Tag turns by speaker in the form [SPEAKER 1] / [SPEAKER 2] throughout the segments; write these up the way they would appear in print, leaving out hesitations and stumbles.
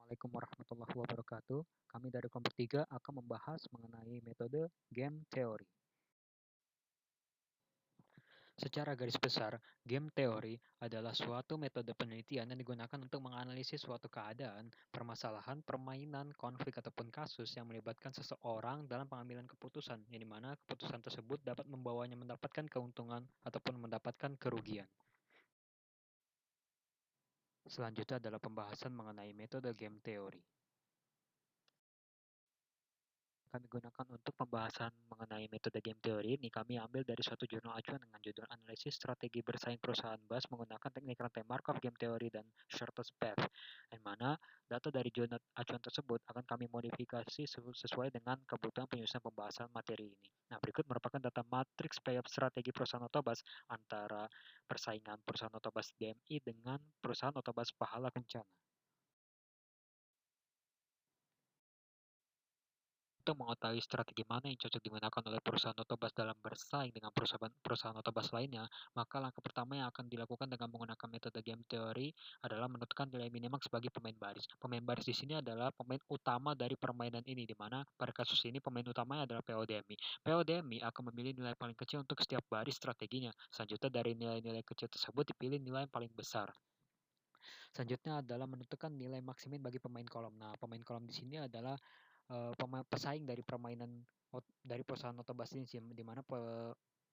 [SPEAKER 1] Assalamualaikum warahmatullahi wabarakatuh. Kami dari kelompok 3 akan membahas mengenai metode game teori. Secara garis besar, game teori adalah suatu metode penelitian yang digunakan untuk menganalisis suatu keadaan, permasalahan, permainan, konflik, ataupun kasus yang melibatkan seseorang dalam pengambilan keputusan, yang dimana keputusan tersebut dapat membawanya mendapatkan keuntungan ataupun mendapatkan kerugian. Selanjutnya adalah pembahasan mengenai metode game teori. Kami gunakan untuk pembahasan mengenai metode game teori ini kami ambil dari suatu jurnal acuan dengan judul Analisis Strategi Bersaing Perusahaan BAS menggunakan teknik rantai Markov game teori dan shortest path, di mana data dari jurnal acuan tersebut akan kami modifikasi sesuai dengan kebutuhan penyusunan pembahasan materi ini. Nah, berikut merupakan data matriks payoff strategi perusahaan otobas antara persaingan perusahaan otobas DMI dengan perusahaan otobas Pahala Kencana. Untuk mengetahui strategi mana yang cocok digunakan oleh perusahaan otobas dalam bersaing dengan perusahaan otobas lainnya, maka langkah pertama yang akan dilakukan dengan menggunakan metode game teori adalah menentukan nilai minimax sebagai pemain baris. Pemain baris di sini adalah pemain utama dari permainan ini, di mana pada kasus ini pemain utamanya adalah PODMI. PODMI akan memilih nilai paling kecil untuk setiap baris strateginya. Selanjutnya dari nilai-nilai kecil tersebut dipilih nilai yang paling besar. Selanjutnya adalah menentukan nilai maksimin bagi pemain kolom. Nah, pemain kolom di sini adalah pesaing dari permainan dari perusahaan otobas ini, di mana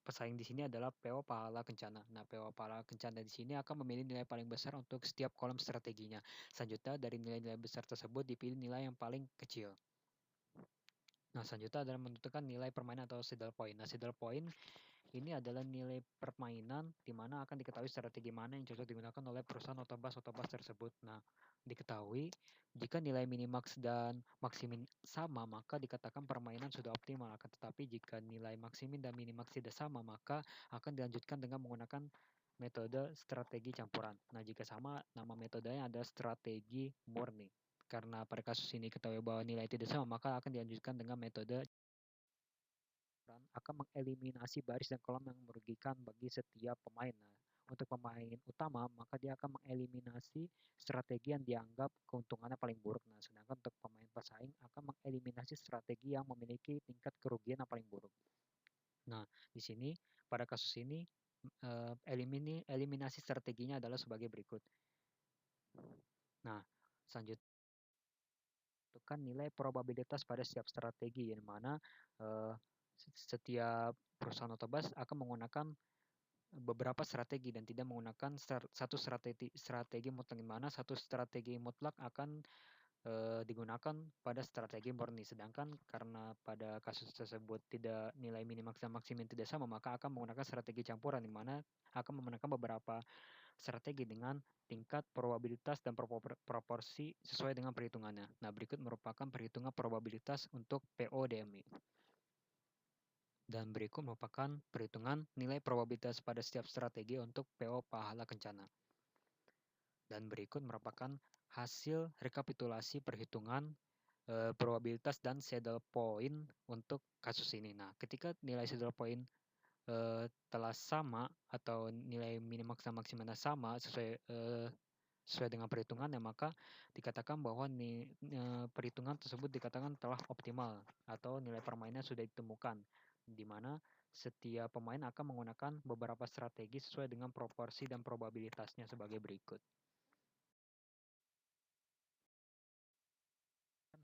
[SPEAKER 1] pesaing di sini adalah PO Pahala Kencana. Nah, PO Pahala Kencana di sini akan memilih nilai paling besar untuk setiap kolom strateginya. Selanjutnya dari nilai-nilai besar tersebut dipilih nilai yang paling kecil. Nah, selanjutnya adalah menentukan nilai permainan atau saddle point. Nah, saddle point ini adalah nilai permainan di mana akan diketahui strategi mana yang cocok digunakan oleh perusahaan otobas tersebut. Nah, diketahui jika nilai minimax dan maksimin sama, maka dikatakan permainan sudah optimal. Akan tetapi jika nilai maksimin dan minimax tidak sama, maka akan dilanjutkan dengan menggunakan metode strategi campuran. Nah, jika sama, nama metodenya adalah strategi murni. Karena pada kasus ini ketahui bahwa nilai tidak sama, maka akan dilanjutkan dengan metode akan mengeliminasi baris dan kolom yang merugikan bagi setiap pemain. Nah, untuk pemain utama, maka dia akan mengeliminasi strategi yang dianggap keuntungannya paling buruk. Nah, sedangkan untuk pemain pesaing akan mengeliminasi strategi yang memiliki tingkat kerugian yang paling buruk. Nah, di sini pada kasus ini eliminasi strateginya adalah sebagai berikut. Nah, selanjutnya tentukan nilai probabilitas pada setiap strategi, yang mana setiap perusahaan otobas akan menggunakan beberapa strategi dan tidak menggunakan satu strategi mutlak, di mana satu strategi mutlak akan digunakan pada strategi murni. Sedangkan karena pada kasus tersebut tidak nilai minimax dan maksimin tidak sama, maka akan menggunakan strategi campuran, di mana akan menggunakan beberapa strategi dengan tingkat probabilitas dan proporsi sesuai dengan perhitungannya. Nah, berikut merupakan perhitungan probabilitas untuk PODMI. Dan berikut merupakan perhitungan nilai probabilitas pada setiap strategi untuk PO Pahala Kencana. Dan berikut merupakan hasil rekapitulasi perhitungan probabilitas dan saddle point untuk kasus ini. Nah, ketika nilai saddle point telah sama atau nilai minimax dan maksimalnya sama sesuai dengan perhitungannya, maka dikatakan bahwa perhitungan tersebut dikatakan telah optimal atau nilai permainnya sudah ditemukan, di mana setiap pemain akan menggunakan beberapa strategi sesuai dengan proporsi dan probabilitasnya sebagai berikut.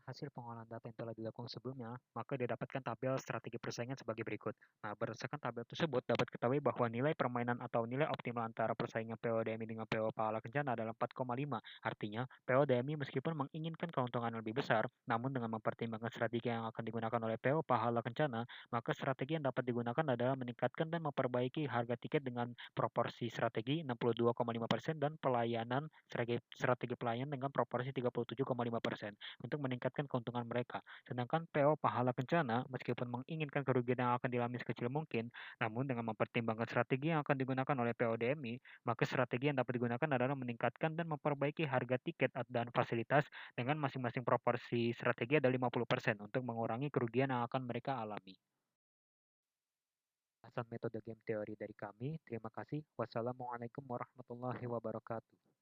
[SPEAKER 1] Hasil pengolahan data yang telah dilakukan sebelumnya, maka didapatkan tabel strategi persaingan sebagai berikut. Nah, berdasarkan tabel tersebut, dapat ketahui bahwa nilai permainan atau nilai optimal antara persaingan PODMI dengan PO Pahala Kencana adalah 4,5. Artinya, PODMI meskipun menginginkan keuntungan lebih besar, namun dengan mempertimbangkan strategi yang akan digunakan oleh PO Pahala Kencana, maka strategi yang dapat digunakan adalah meningkatkan dan memperbaiki harga tiket dengan proporsi strategi 62,5% dan pelayanan strategi pelayanan dengan proporsi 37,5% untuk meningkatkan keuntungan mereka. Sedangkan PO Pahala Kencana, meskipun menginginkan kerugian yang akan dialami sekecil mungkin, namun dengan mempertimbangkan strategi yang akan digunakan oleh PODMI, maka strategi yang dapat digunakan adalah meningkatkan dan memperbaiki harga tiket dan fasilitas dengan masing-masing proporsi strategi ada 50% untuk mengurangi kerugian yang akan mereka alami. Asal metode game teori dari kami. Terima kasih. Wassalamualaikum warahmatullahi wabarakatuh.